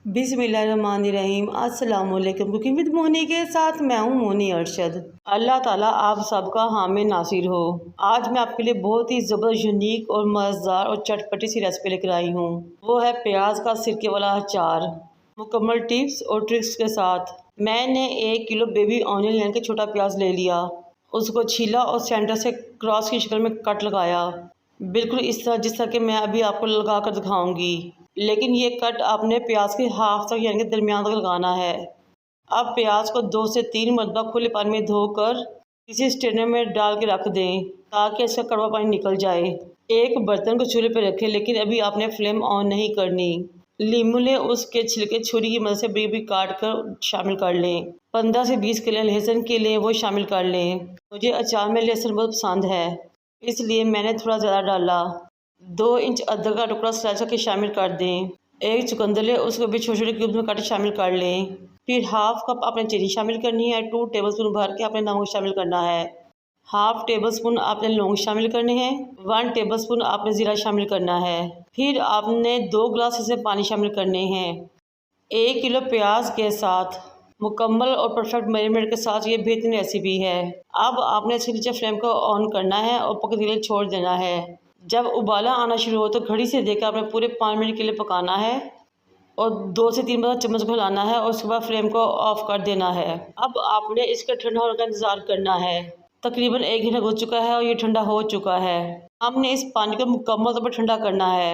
बिस्मिल्लाहिर्रहमानिर्रहीम। अस्सलाम वालेकुम। कुकिंग विद मोनी के साथ मैं हूँ मोनी अरशद। अल्लाह ताला आप सबका हामी नासिर हो। आज मैं आपके लिए बहुत ही ज़बरदस्त, यूनिक और मज़ेदार और चटपटी सी रेसिपी लेकर आई हूँ। वो है प्याज का सिरके वाला अचार, मुकम्मल टिप्स और ट्रिक्स के साथ। मैंने 1 किलो बेबी ऑनियन यानी कि छोटा प्याज ले लिया, उसको छीला और सेंटर से क्रॉस की शक्ल में कट लगाया, बिल्कुल इस तरह जिस तरह के मैं अभी आपको लगा कर दिखाऊंगी। लेकिन ये कट आपने प्याज के हाफ तक यानी कि दरमियान तक लगाना है। अब प्याज को 2 से 3 मरतबा खुले पानी में धोकर किसी स्ट्रेनर में डाल के रख दें ताकि इसका कड़वा पानी निकल जाए। एक बर्तन को चूल्हे पर रखें, लेकिन अभी आपने फ्लेम ऑन नहीं करनी। लीमू लें, उसके छिलके छुरी की मदद से बरीक बरीक काट कर शामिल कर लें। 15 से 20 कलियां लहसुन के लिए वो शामिल कर लें। मुझे अचार में लहसुन बहुत पसंद है, इसलिए मैंने थोड़ा ज़्यादा डाला। 2 इंच अदरक का टुकड़ा स्लाइस करके शामिल कर दें। एक चुकंदर ले, उसको भी छोटे छोटे क्यूब्स में काट शामिल कर लें। फिर हाफ कप आपने चीनी शामिल करनी है। 2 टेबलस्पून भर के आपने नमक शामिल करना है। हाफ टेबल स्पून आपने लौंग शामिल करने हैं। 1 टेबलस्पून आपने ज़ीरा शामिल करना है। फिर आपने 2 गिलास इसमें पानी शामिल करने हैं। 1 किलो प्याज के साथ मुकम्मल और परफेक्ट मैरिनेट के साथ ये बेहतरीन रेसिपी है। अब आपने इसके नीचे फ्लेम को ऑन करना है और पकने के लिए छोड़ देना है। जब उबाला आना शुरू हो तो घड़ी से देखकर आपने पूरे 5 मिनट के लिए पकाना है और 2 से 3 बार चम्मच को हिलाना है और उसके बाद फ्लेम को ऑफ कर देना है। अब आपने इसका ठंडा होने का इंतज़ार करना है। तकरीबन 1 घंटा हो चुका है और ये ठंडा हो चुका है। हमने इस पानी को मुकम्मल तौर पर ठंडा करना है।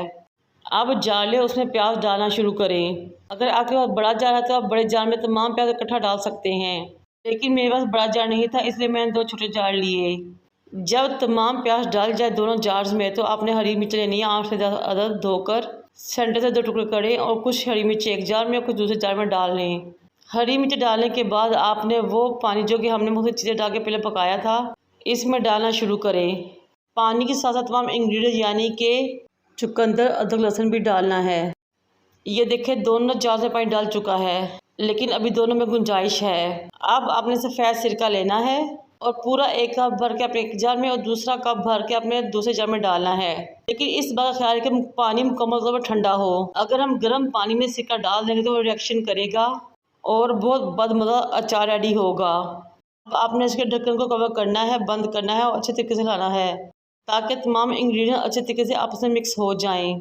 अब जार ले, उसमें प्याज डालना शुरू करें। अगर आपके पास बड़ा जार है तो आप बड़े जार में तमाम प्याज इकट्ठा डाल सकते हैं, लेकिन मेरे पास बड़ा जार नहीं था, इसलिए मैंने 2 छोटे जार लिए। जब तमाम प्याज डाल जाए दोनों जार्स में तो आपने हरी मिर्च लेनी है 8 से 10 अदद, धोकर सेंटर से 2 टुकड़े करें और कुछ हरी मिर्च एक जार में और कुछ दूसरे जार में डाल लें। हरी मिर्च डालने के बाद आपने वो पानी जो कि हमने मुझे चीज़ें डाल के पहले पकाया था इसमें डालना शुरू करें। पानी के साथ साथ तमाम इंग्रेडिएंट यानी कि चुकंदर, अदरक, लहसुन भी डालना है। ये देखें दोनों जार से पानी डाल चुका है, लेकिन अभी दोनों में गुंजाइश है। अब आपने सफ़ेद सिरका लेना है और पूरा 1 कप भर के अपने एक जार में और दूसरा कप भर के अपने दूसरे जार में डालना है। लेकिन इस बात का ख्याल है कि पानी मुकम्मल तौर पर ठंडा हो। अगर हम गर्म पानी में सिरका डाल देंगे तो वो रिएक्शन करेगा और बहुत बदमज़ा अचार रेडी होगा। अब आपने इसके ढक्कन को कवर करना है, बंद करना है और अच्छे तरीके से हिलाना है ताकि तमाम इंग्रेडिएंट अच्छे तरीके से आपस में मिक्स हो जाएं।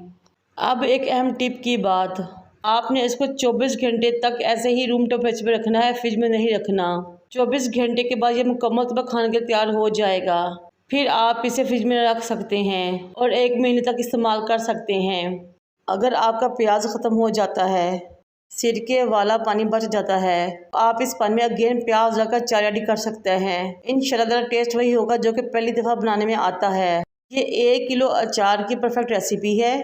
अब एक अहम टिप की बात, आपने इसको 24 घंटे तक ऐसे ही रूम टेम्परेचर पर रखना है, फ्रिज में नहीं रखना। 24 घंटे के बाद ये मुकम्मल तौर पर खाने के लिए तैयार हो जाएगा। फिर आप इसे फ्रिज में रख सकते हैं और 1 महीने तक इस्तेमाल कर सकते हैं। अगर आपका प्याज ख़त्म हो जाता है, सिरके वाला पानी बच जाता है, आप इस पानी में अगेन प्याज रखकर अचार रेडी कर सकते हैं। इंशाल्लाह टेस्ट वही होगा जो कि पहली दफ़ा बनाने में आता है। ये 1 किलो अचार की परफेक्ट रेसिपी है।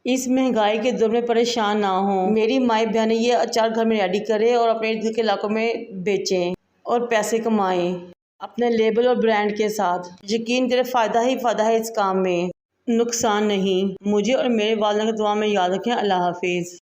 इस महंगाई के दौर में परेशान ना हो। मेरी माई बहनें ये अचार घर में रेडी करें और अपने इर्द के इलाकों में बेचें और पैसे कमाएं अपने लेबल और ब्रांड के साथ। यकीन करें फ़ायदा ही फ़ायदा है इस काम में, नुकसान नहीं। मुझे और मेरे वालिदैन की दुआ में याद रखें। अल्लाह हाफिज़।